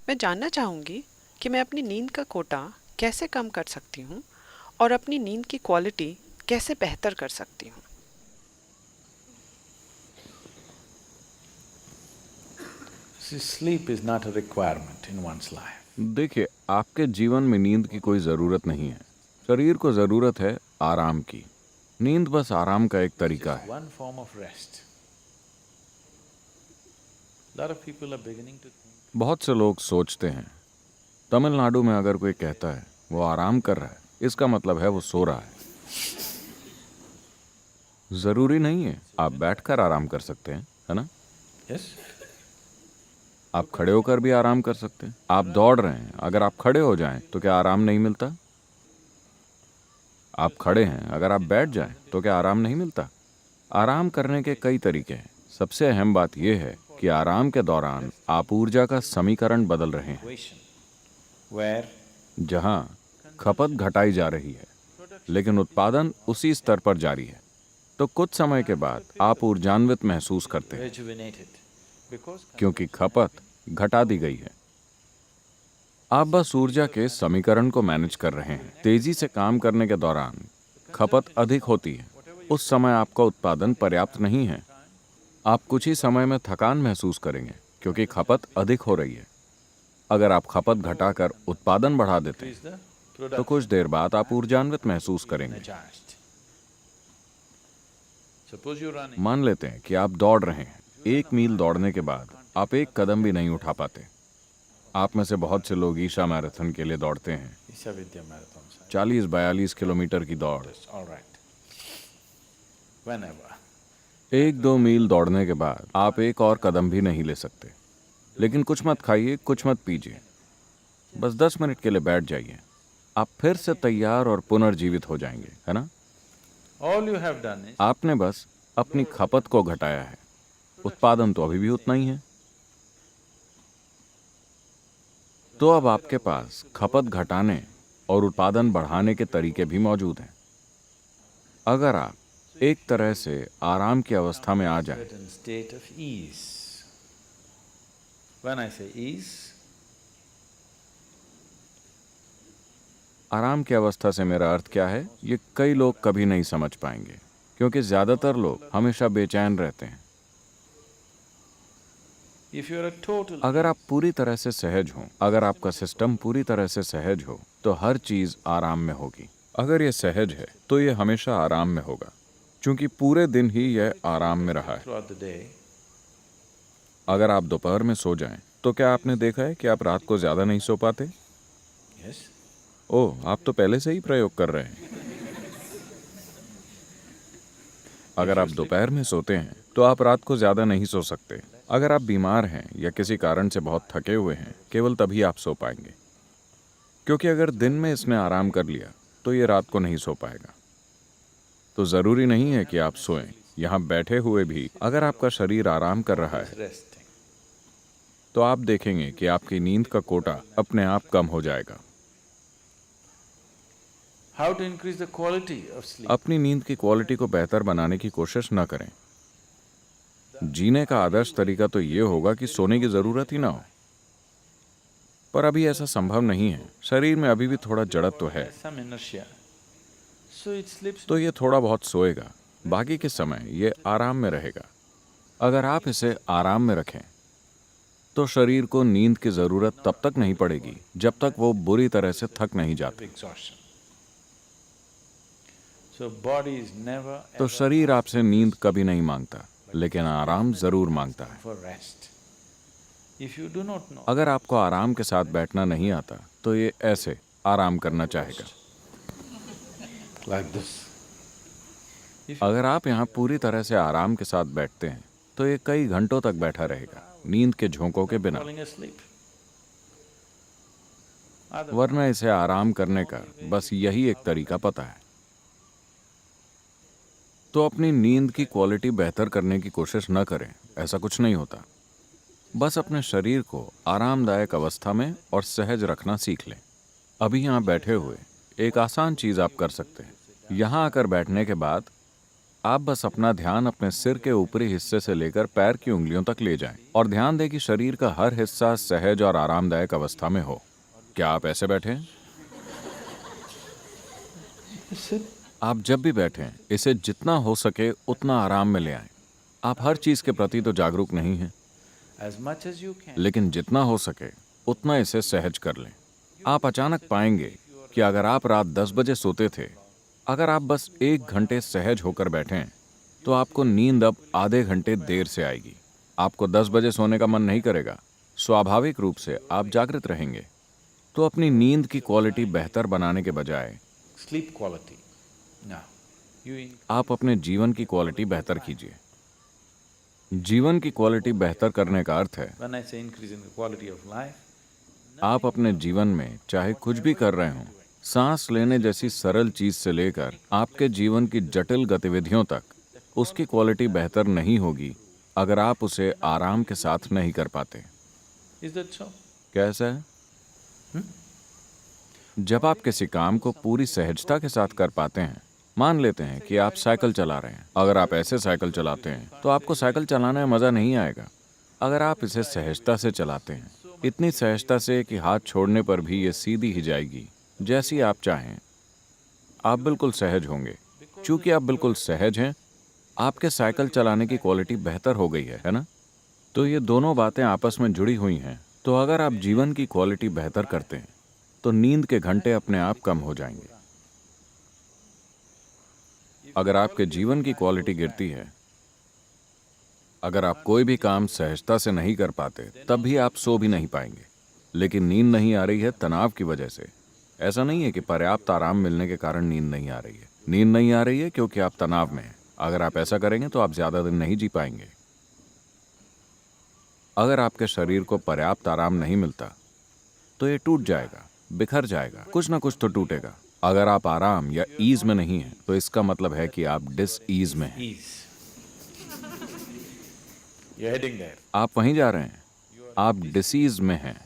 मैं जानना चाहूँगी कि मैं अपनी नींद का कोटा कैसे कम कर सकती हूँ और अपनी नींद की क्वालिटी कैसे बेहतर कर सकती हूँ। See, sleep is not a requirement in one's life. देखिए, आपके जीवन में नींद की कोई ज़रूरत नहीं है। शरीर को ज़रूरत है आराम की। नींद बस आराम का एक तरीका Just है। one form of rest. Lot of people are beginning to think. बहुत से लोग सोचते हैं, तमिलनाडु में अगर कोई कहता है वो आराम कर रहा है, इसका मतलब है वो सो रहा है। ज़रूरी नहीं है, आप बैठकर आराम कर सकते हैं, है ना? Yes? आप खड़े होकर भी आराम कर सकते हैं। आप दौड़ रहे हैं, अगर आप खड़े हो जाएं तो क्या आराम नहीं मिलता? आप खड़े हैं, अगर आप बैठ जाएं तो क्या आराम नहीं मिलता? आराम करने के कई तरीके हैं। सबसे अहम बात यह है कि आराम के दौरान आप ऊर्जा का समीकरण बदल रहे हैं, Situation where जहां खपत घटाई जा रही है लेकिन उत्पादन उसी स्तर पर जारी है। तो कुछ समय के बाद आप ऊर्जान्वित महसूस करते हैं rejuvenated because क्योंकि खपत घटा दी गई है। आप बस ऊर्जा के समीकरण को मैनेज कर रहे हैं। तेजी से काम करने के दौरान खपत अधिक होती है। उस समय आपका उत्पादन पर्याप्त नहीं है। आप कुछ ही समय में थकान महसूस करेंगे क्योंकि खपत अधिक हो रही है। अगर आप खपत घटाकर उत्पादन बढ़ा देते हैं increase the तो production कुछ देर बाद आप ऊर्जान्वित महसूस करेंगे। energized. Suppose you're running. मान लेते हैं कि आप दौड़ रहे हैं। 1 मील दौड़ने के बाद आप एक कदम भी नहीं उठा पाते। आप में से बहुत से लोग ईशा मैराथन के लिए दौड़ते हैं, Isha Vidya Marathon. 40-42 किलोमीटर की दौड़। All right. Whenever. 1-2 मील दौड़ने के बाद आप एक और कदम भी नहीं ले सकते। लेकिन कुछ मत खाइए, कुछ मत पीजिए, बस 10 मिनट के लिए बैठ जाइए। आप फिर से तैयार और पुनर्जीवित हो जाएंगे, है ना? All you have done is आपने बस अपनी खपत को घटाया है, उत्पादन तो अभी भी उतना ही है। तो अब आपके पास खपत घटाने और उत्पादन बढ़ाने के तरीके भी मौजूद हैं। अगर आप एक तरह से आराम की अवस्था में आ जाएं, certain state of ease. When I say ease, आराम की अवस्था से मेरा अर्थ क्या है, ये कई लोग कभी नहीं समझ पाएंगे क्योंकि ज्यादातर लोग हमेशा बेचैन रहते हैं। if you're a total अगर आप पूरी तरह से सहज हों, अगर आपका सिस्टम पूरी तरह से सहज हो, तो हर चीज आराम में होगी। अगर ये सहज है तो ये हमेशा आराम में होगा, क्योंकि पूरे दिन ही यह आराम में रहा है। throughout the day, अगर आप दोपहर में सो जाएं, तो क्या आपने देखा है कि आप रात को ज्यादा नहीं सो पाते? yes, ओह, आप तो पहले से ही प्रयोग कर रहे हैं। अगर आप दोपहर में सोते हैं तो आप रात को ज्यादा नहीं सो सकते। अगर आप बीमार हैं या किसी कारण से बहुत थके हुए हैं, केवल तभी आप सो पाएंगे, क्योंकि अगर दिन में इसने आराम कर लिया तो ये रात को नहीं सो पाएगा। तो जरूरी नहीं है कि आप सोएं। यहाँ बैठे हुए भी अगर आपका शरीर आराम कर रहा है resting. तो आप देखेंगे कि आपकी नींद का कोटा अपने आप कम हो जाएगा। How to increase the quality of sleep? अपनी नींद की क्वालिटी को बेहतर बनाने की कोशिश न करें। जीने का आदर्श तरीका तो ये होगा कि सोने की जरूरत ही ना हो, पर अभी ऐसा संभव नहीं है। शरीर में अभी भी थोड़ा जड़त्व है, Some inertia. So it sleeps. तो ये थोड़ा बहुत सोएगा, बाकी के समय ये आराम में रहेगा। अगर आप इसे आराम में रखें तो शरीर को नींद की जरूरत तब तक नहीं पड़ेगी जब तक वो बुरी तरह से थक नहीं जाता। Exhaustion. So body is never तो ever शरीर आपसे नींद कभी नहीं मांगता, लेकिन आराम जरूर मांगता है। for rest. If you do not know, अगर आपको आराम के साथ बैठना नहीं आता तो ये ऐसे आराम करना चाहेगा। like this. अगर आप यहाँ पूरी तरह से आराम के साथ बैठते हैं तो ये कई घंटों तक बैठा रहेगा, नींद के झोंकों के बिना। Falling asleep. वरना इसे आराम करने का बस यही एक तरीका पता है। तो अपनी नींद की क्वालिटी बेहतर करने की कोशिश न करें, ऐसा कुछ नहीं होता। बस अपने शरीर को आरामदायक अवस्था में और सहज रखना सीख लें। अभी यहाँ बैठे हुए एक आसान चीज आप कर सकते हैं। यहाँ आकर बैठने के बाद आप बस अपना ध्यान अपने सिर के ऊपरी हिस्से से लेकर पैर की उंगलियों तक ले जाएं और ध्यान दें कि शरीर का हर हिस्सा सहज और आरामदायक अवस्था में हो। क्या आप ऐसे बैठे हैं? Sit. आप जब भी बैठें, इसे जितना हो सके उतना आराम में ले आएं। आप हर चीज के प्रति तो जागरूक नहीं हैं, As much as you can. लेकिन जितना हो सके उतना इसे सहज कर लें। आप अचानक पाएंगे कि अगर आप रात 10 बजे सोते थे, अगर आप बस 1 घंटे सहज होकर बैठें, तो आपको नींद अब आधे घंटे देर से आएगी। आपको 10 बजे सोने का मन नहीं करेगा, स्वाभाविक रूप से आप जागृत रहेंगे। तो अपनी नींद की क्वालिटी बेहतर बनाने के बजाय Sleep quality. Now, you आप अपने जीवन की क्वालिटी बेहतर कीजिए। जीवन की क्वालिटी बेहतर करने का अर्थ है when I say increase in the quality of life, आप अपने जीवन में चाहे कुछ भी कर रहे हों, सांस लेने जैसी सरल चीज से लेकर आपके जीवन की जटिल गतिविधियों तक, उसकी क्वालिटी बेहतर नहीं होगी अगर आप उसे आराम के साथ नहीं कर पाते। is that so? कैसा है? जब आप किसी काम को पूरी सहजता के साथ कर पाते हैं, मान लेते हैं कि आप साइकिल चला रहे हैं। अगर आप ऐसे साइकिल चलाते हैं तो आपको साइकिल चलाने में मज़ा नहीं आएगा। अगर आप इसे सहजता से चलाते हैं, इतनी सहजता से कि हाथ छोड़ने पर भी ये सीधी ही जाएगी जैसी आप चाहें, आप बिल्कुल सहज होंगे। चूंकि आप बिल्कुल सहज हैं, आपके साइकिल चलाने की क्वालिटी बेहतर हो गई है ना? तो ये दोनों बातें आपस में जुड़ी हुई हैं। तो अगर आप जीवन की क्वालिटी बेहतर करते हैं, तो नींद के घंटे अपने आप कम हो जाएंगे। अगर आपके जीवन की क्वालिटी गिरती है, अगर आप कोई भी काम सहजता से नहीं कर पाते, तब भी आप सो भी नहीं पाएंगे। लेकिन नींद नहीं आ रही है तनाव की वजह से। ऐसा नहीं है कि पर्याप्त आराम मिलने के कारण नींद नहीं आ रही है। नींद नहीं आ रही है क्योंकि आप तनाव में हैं। अगर आप ऐसा करेंगे तो आप ज्यादा दिन नहीं जी पाएंगे। अगर आपके शरीर को पर्याप्त आराम नहीं मिलता, तो ये टूट जाएगा, बिखर जाएगा, कुछ ना कुछ तो टूटेगा। अगर आप आराम या ईज में नहीं हैं, तो इसका मतलब है कि आप डिस ईज में हैं। ease. You're heading there. आप वहीं जा रहे हैं, आप डिसीज में हैं,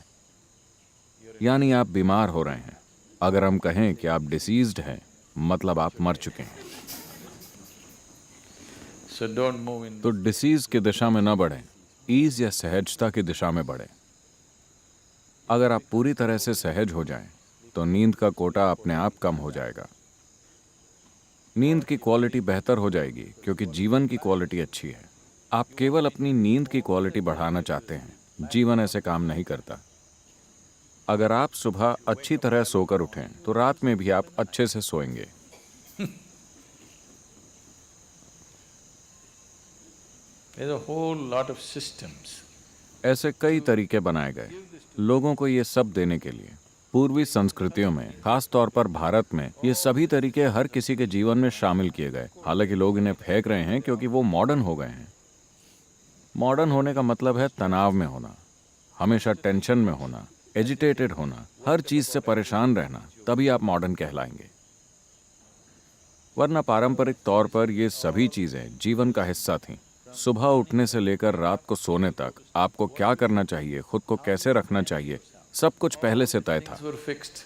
यानी आप बीमार हो रहे हैं। अगर हम कहें कि आप डिसीज्ड हैं, मतलब आप मर चुके हैं। So don't move in. तो डिसीज की दिशा में न बढ़ें, ईज या सहजता की दिशा में बढ़ें। अगर आप पूरी तरह से सहज हो जाएं, तो नींद का कोटा अपने आप कम हो जाएगा। नींद की क्वालिटी बेहतर हो जाएगी क्योंकि जीवन की क्वालिटी अच्छी है। आप केवल अपनी नींद की क्वालिटी बढ़ाना चाहते हैं। जीवन ऐसे काम नहीं करता। अगर आप सुबह अच्छी तरह सोकर उठें, तो रात में भी आप अच्छे से सोएंगे। There's a whole lot of systems. ऐसे कई तरीके बनाए गए लोगों को ये सब देने के लिए। पूर्वी संस्कृतियों में, खास तौर पर भारत में, ये सभी तरीके हर किसी के जीवन में शामिल किए गए। हालांकि लोग इन्हें फेंक रहे हैं क्योंकि वो मॉडर्न हो गए हैं। मॉडर्न होने का मतलब है तनाव में होना, हमेशा टेंशन में होना, एजिटेटेड होना, हर चीज से परेशान रहना, तभी आप मॉडर्न कहलाएंगे। वरना पारंपरिक तौर पर ये सभी चीजें जीवन का हिस्सा थीं। सुबह उठने से लेकर रात को सोने तक आपको क्या करना चाहिए, खुद को कैसे रखना चाहिए, सब कुछ पहले से तय था। Things were fixed.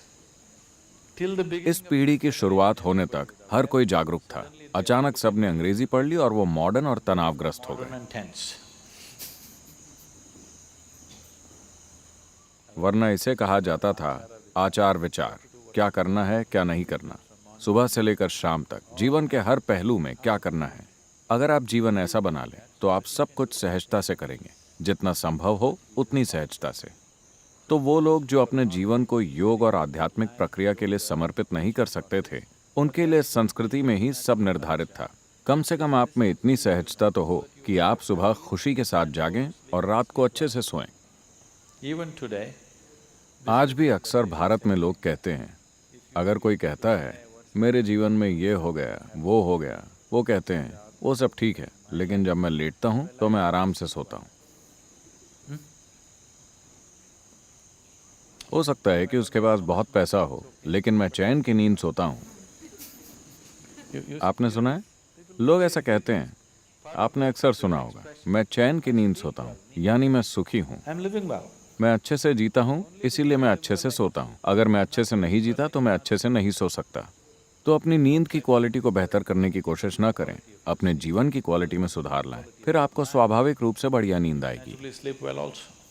Till the beginning. इस पीढ़ी की शुरुआत होने तक हर कोई जागरूक था। अचानक सबने अंग्रेजी पढ़ ली और वो मॉडर्न और तनावग्रस्त हो गए। And tense. वरना इसे कहा जाता था आचार विचार, क्या करना है क्या नहीं करना, सुबह से लेकर शाम तक जीवन के हर पहलू में क्या करना है। अगर आप जीवन ऐसा बना लें, तो आप सब कुछ सहजता से करेंगे, जितना संभव हो उतनी सहजता से। तो वो लोग जो अपने जीवन को योग और आध्यात्मिक प्रक्रिया के लिए समर्पित नहीं कर सकते थे, उनके लिए संस्कृति में ही सब निर्धारित था। कम से कम आप में इतनी सहजता तो हो कि आप सुबह खुशी के साथ जागें और रात को अच्छे से सोएं। Even today, आज भी अक्सर भारत में लोग कहते हैं, अगर कोई कहता है मेरे जीवन में ये हो गया वो हो गया, वो कहते हैं वो सब ठीक है, लेकिन जब मैं लेटता हूं तो मैं आराम से सोता हूं। हो सकता है कि उसके पास बहुत पैसा हो, लेकिन मैं चैन की नींद सोता हूं। आपने सुना है? लोग ऐसा कहते हैं। आपने अक्सर सुना होगा, मैं चैन की नींद सोता हूं, यानी मैं सुखी हूं। I'm living well. मैं अच्छे से जीता हूं, इसीलिए मैं अच्छे से सोता हूं। अगर मैं अच्छे से नहीं जीता तो मैं अच्छे से नहीं सो सकता। तो अपनी नींद की क्वालिटी को बेहतर करने की कोशिश ना करें, अपने जीवन की क्वालिटी में सुधार लाएं, फिर आपको स्वाभाविक रूप से बढ़िया नींद आएगी। Naturally sleep well also.